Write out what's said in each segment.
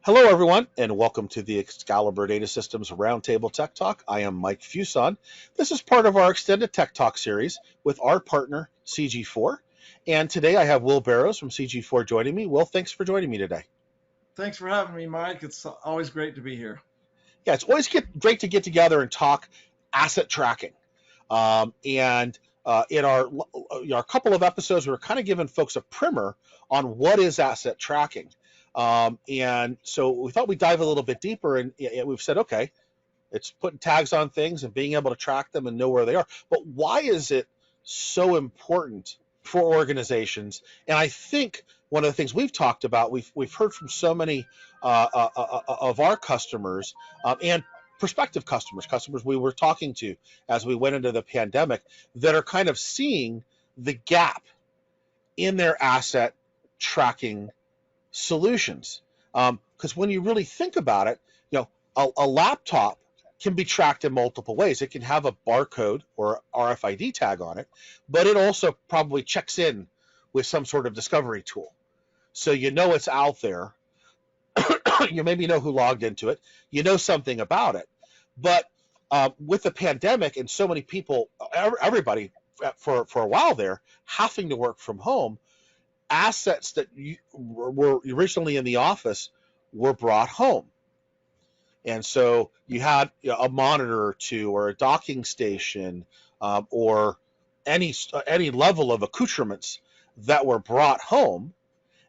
Hello, everyone, and welcome to the Excalibur Data Systems Roundtable Tech Talk. I am Mike Fuson. This is part of our extended Tech Talk series with our partner, CG4. And today I have Will Barrowes from CG4 joining me. Will, thanks for joining me today. Thanks for having me, Mike. It's always great to be here. Yeah, it's always great to get together and talk asset tracking. In our couple of episodes, we were kind of giving folks a primer on what is asset tracking. And so we thought we'd dive a little bit deeper, and we've said, okay, it's putting tags on things and being able to track them and know where they are. But why is it so important for organizations? And I think one of the things we've talked about, we've heard from so many of our customers and prospective customers we were talking to as we went into the pandemic, that are kind of seeing the gap in their asset tracking solutions. Because when you really think about it, a laptop can be tracked in multiple ways. It can have a barcode or RFID tag on it, but it also probably checks in with some sort of discovery tool. So you know it's out there. You maybe know who logged into it. You know something about it. But with the pandemic and so many people, everybody for a while there, having to work from home, assets that were originally in the office were brought home. And so you had a monitor or two, or a docking station, or any level of accoutrements that were brought home.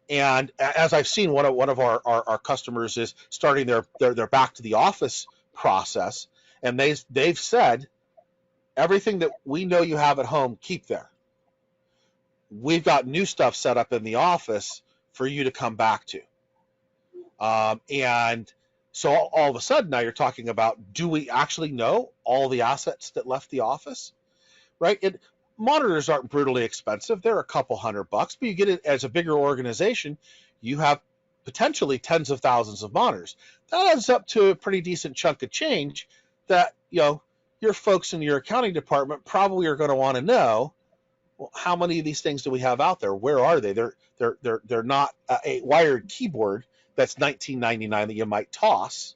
And as I've seen, one of our customers is starting their back to the office process, and they've said, everything that we know you have at home, keep there. We've got new stuff set up in the office for you to come back to. And so all of a sudden now you're talking about, do we actually know all the assets that left the office, right? Monitors aren't brutally expensive. They're a couple $100, but you get it as a bigger organization, you have potentially tens of thousands of monitors. That adds up to a pretty decent chunk of change that, your folks in your accounting department probably are going to want to know, well, how many of these things do we have out there? Where are they? They're not a wired keyboard that's $19.99 that you might toss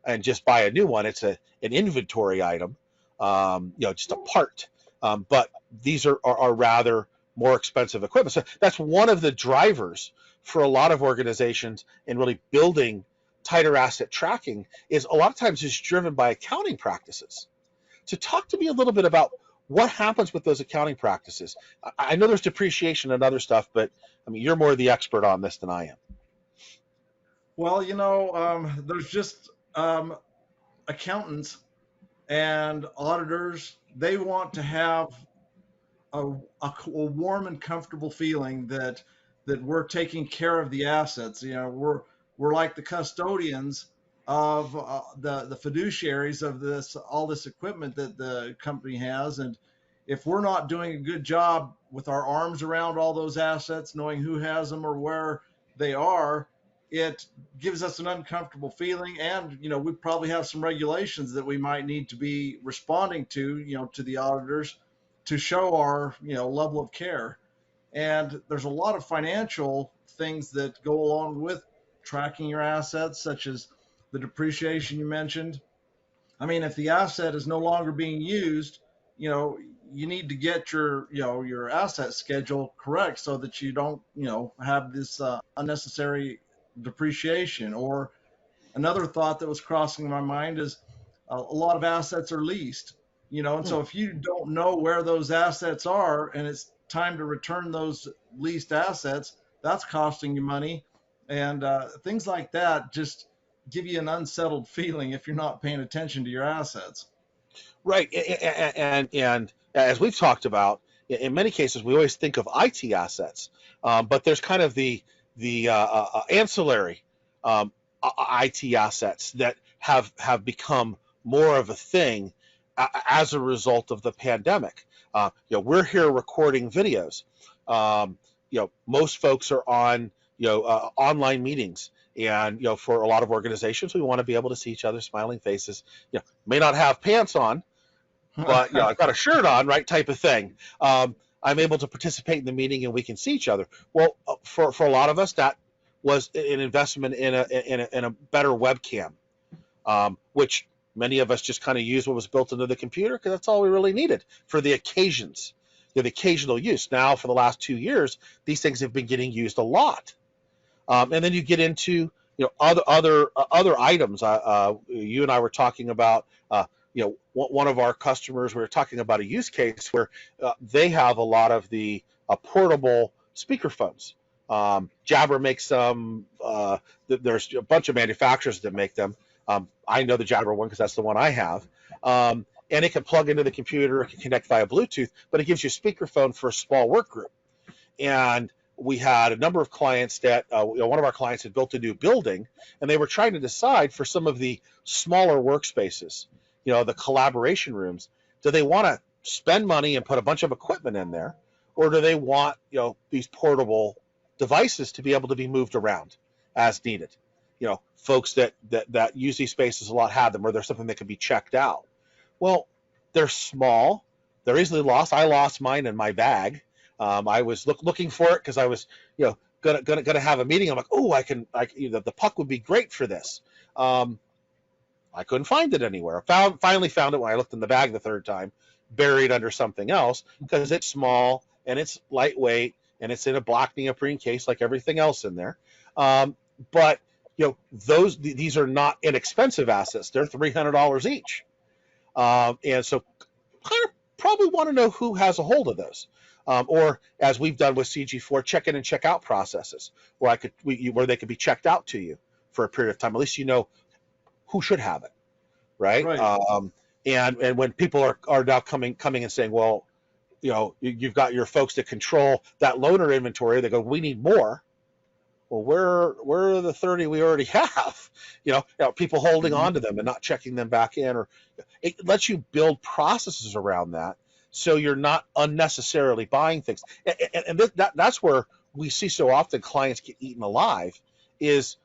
and just buy a new one. It's an inventory item, just a part. But these are rather more expensive equipment. So that's one of the drivers for a lot of organizations in really building tighter asset tracking, is a lot of times is driven by accounting practices. So talk to me a little bit about what happens with those accounting practices. I know there's depreciation and other stuff, but I mean, you're more the expert on this than I am. Well, there's just accountants and auditors. They want to have a warm and comfortable feeling that we're taking care of the assets. We're like the custodians of the fiduciaries of all this equipment that the company has. And if we're not doing a good job with our arms around all those assets, knowing who has them or where they are, it gives us an uncomfortable feeling. And we probably have some regulations that we might need to be responding to the auditors, to show our level of care. And there's a lot of financial things that go along with tracking your assets, such as the depreciation you mentioned. I mean, if the asset is no longer being used, you need to get your asset schedule correct so that you don't have this unnecessary depreciation. Or another thought that was crossing my mind is a lot of assets are leased, and so if you don't know where those assets are and it's time to return those leased assets, that's costing you money. And things like that just give you an unsettled feeling if you're not paying attention to your assets. Right. And as we've talked about, in many cases, we always think of IT assets, but there's kind of the ancillary IT assets that have become more of a thing as a result of the pandemic. We're here recording videos. Most folks are on online meetings, and for a lot of organizations, we want to be able to see each other's smiling faces. May not have pants on, but I've got a shirt on, right, type of thing. I'm able to participate in the meeting and we can see each other. Well, for a lot of us, that was an investment in a better webcam, which many of us just kind of used what was built into the computer because that's all we really needed for the occasions, the occasional use. Now, for the last 2 years, these things have been getting used a lot. And then you get into other items. You and I were talking about one of our customers. We were talking about a use case where they have a lot of the portable speakerphones. Jabra makes them. There's a bunch of manufacturers that make them. I know the Jabra one because that's the one I have. And it can plug into the computer. It can connect via Bluetooth, but it gives you a speakerphone for a small work group. And we had a number of clients that one of our clients had built a new building, and they were trying to decide for some of the smaller workspaces, the collaboration rooms, do they want to spend money and put a bunch of equipment in there, or do they want these portable devices to be able to be moved around as needed? Folks that use these spaces a lot have them, or there's something that can be checked out. Well, they're small, they're easily lost. I lost mine in my bag. I was looking for it because I was, gonna have a meeting. I'm like, oh, the puck would be great for this. I couldn't find it anywhere. Finally found it when I looked in the bag the third time, buried under something else because it's small and it's lightweight and it's in a black neoprene case like everything else in there. But these are not inexpensive assets. They're $300 each, and so kind of probably want to know who has a hold of those. Or as we've done with CG4, check in and check out processes where they could be checked out to you for a period of time. At least who should have it, right? And when people are now coming and saying, well, you've got your folks that control that loaner inventory. They go, we need more. Well, where are the 30 we already have? People holding on to them and not checking them back in, or it lets you build processes around that. So you're not unnecessarily buying things. And that's where we see so often clients get eaten alive is,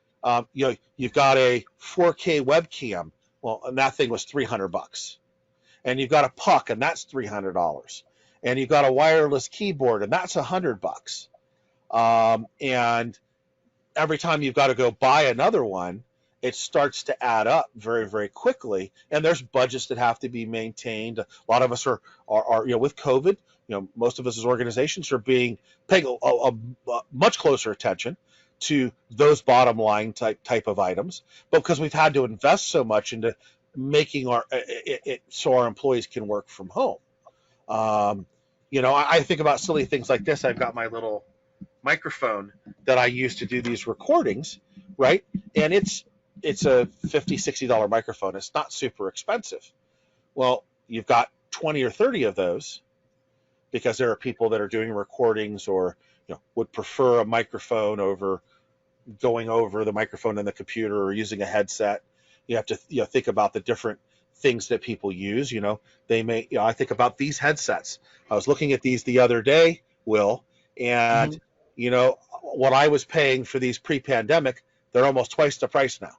you've got a 4K webcam. Well, and that thing was $300. And you've got a puck, and that's $300. And you've got a wireless keyboard, and that's $100. And every time you've got to go buy another one, it starts to add up very, very quickly. And there's budgets that have to be maintained. A lot of us are with COVID, most of us as organizations are paying a much closer attention to those bottom line type of items. But because we've had to invest so much into making so our employees can work from home. I think about silly things like this. I've got my little microphone that I use to do these recordings, right? And it's a $50-$60 microphone. It's not super expensive. Well, you've got 20 or 30 of those because there are people that are doing recordings or would prefer a microphone over going over the microphone in the computer or using a headset. You have to think about the different things that people use. They may I think about these headsets. I was looking at these the other day, Will, and what I was paying for these pre-pandemic, they're almost twice the price now.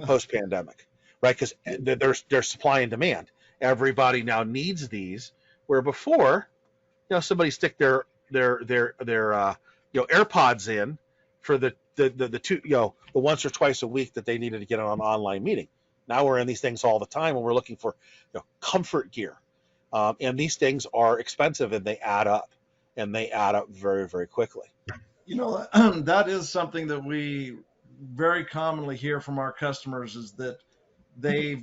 Post-pandemic, right? Because there's supply and demand. Everybody now needs these, where before, somebody stick their AirPods in for the two, the once or twice a week that they needed to get on an online meeting. Now we're in these things all the time, and we're looking for comfort gear, and these things are expensive, and they add up, very, very quickly. That is something that we very commonly hear from our customers is that they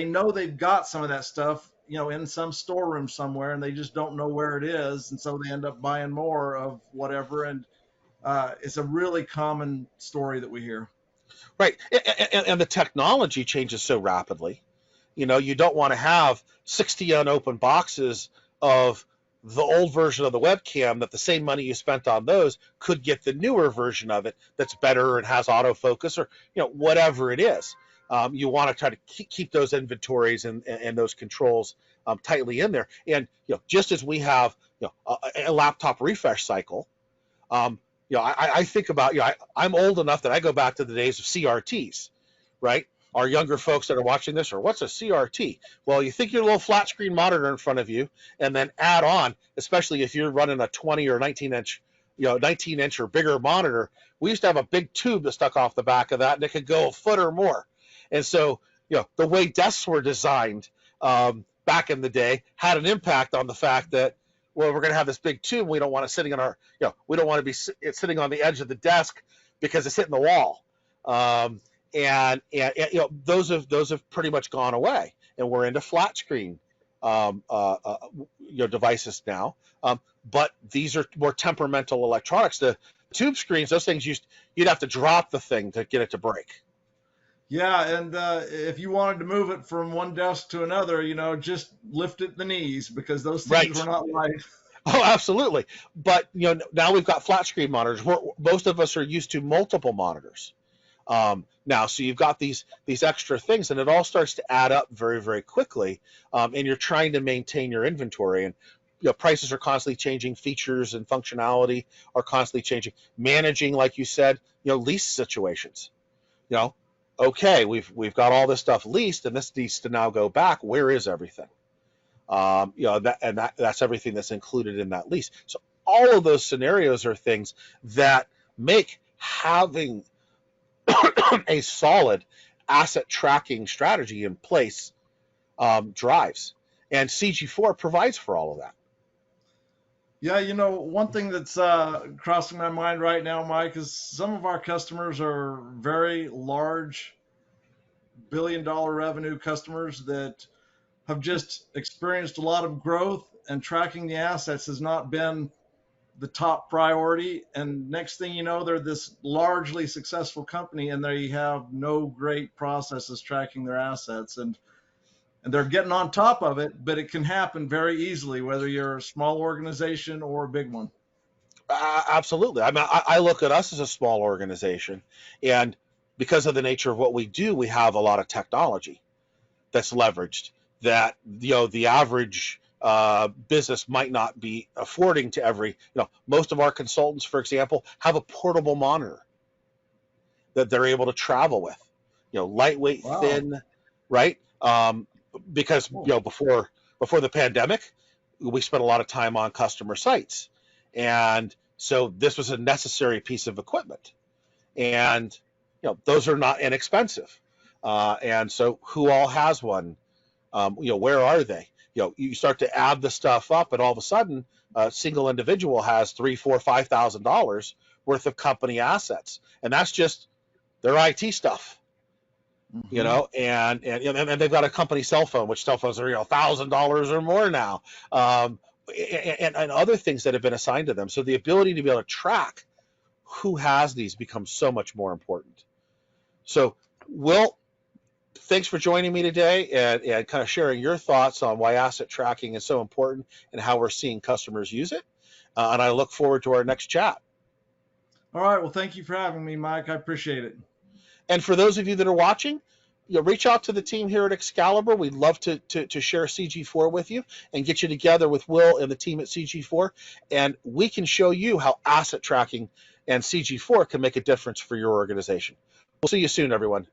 know they've got some of that stuff, in some storeroom somewhere, and they just don't know where it is. And so they end up buying more of whatever. And it's a really common story that we hear. Right. And the technology changes so rapidly. You don't want to have 60 unopened boxes of the old version of the webcam that the same money you spent on those could get the newer version of it that's better and has autofocus or whatever it is. You want to try to keep those inventories and those controls tightly in there. And just as we have a laptop refresh cycle, I think about I'm old enough that I go back to the days of CRTs, right? Our younger folks that are watching this are, what's a CRT? Well, you think your little flat screen monitor in front of you, and then add on, especially if you're running a 20 or 19-inch 19-inch or bigger monitor, we used to have a big tube that stuck off the back of that, and it could go a foot or more. And so, the way desks were designed back in the day had an impact on the fact that, well, we're going to have this big tube. We don't want it sitting on we don't want to be sitting on the edge of the desk because it's hitting the wall. And those have pretty much gone away, and we're into flat screen devices now. But these are more temperamental electronics. The tube screens, those things you'd have to drop the thing to get it to break. Yeah, and if you wanted to move it from one desk to another, just lift it the knees, because those things were not light. Oh, absolutely. But now we've got flat screen monitors. Most of us are used to multiple monitors now, so you've got these extra things, and it all starts to add up very, very quickly. And you're trying to maintain your inventory, and prices are constantly changing, features and functionality are constantly changing. Managing, like you said, lease situations. Okay, we've got all this stuff leased, and this needs to now go back. Where is everything? That's everything that's included in that lease. So all of those scenarios are things that make having a solid asset tracking strategy in place drives, and CG4 provides for all of that. Yeah, one thing that's crossing my mind right now, Mike, is some of our customers are very large, billion-dollar revenue customers that have just experienced a lot of growth, and tracking the assets has not been the top priority. And next thing you know, they're this largely successful company, and they have no great processes tracking their assets. And they're getting on top of it, but it can happen very easily, whether you're a small organization or a big one. Absolutely. I mean, I look at us as a small organization, and because of the nature of what we do, we have a lot of technology that's leveraged that the average business might not be affording to every. Most of our consultants, for example, have a portable monitor that they're able to travel with. Lightweight, Wow. thin, right? Because before the pandemic, we spent a lot of time on customer sites, and so this was a necessary piece of equipment, and those are not inexpensive, and so who all has one? Where are they? You start to add the stuff up, and all of a sudden, a single individual has $3,000, $4,000, $5,000 worth of company assets, and that's just their IT stuff. And they've got a company cell phone, which cell phones are $1,000 or more now, and other things that have been assigned to them. So the ability to be able to track who has these becomes so much more important. So, Will, thanks for joining me today and kind of sharing your thoughts on why asset tracking is so important and how we're seeing customers use it. And I look forward to our next chat. All right. Well, thank you for having me, Mike. I appreciate it. And for those of you that are watching, reach out to the team here at Excalibur. We'd love to share CG4 with you and get you together with Will and the team at CG4, and we can show you how asset tracking and CG4 can make a difference for your organization. We'll see you soon, everyone.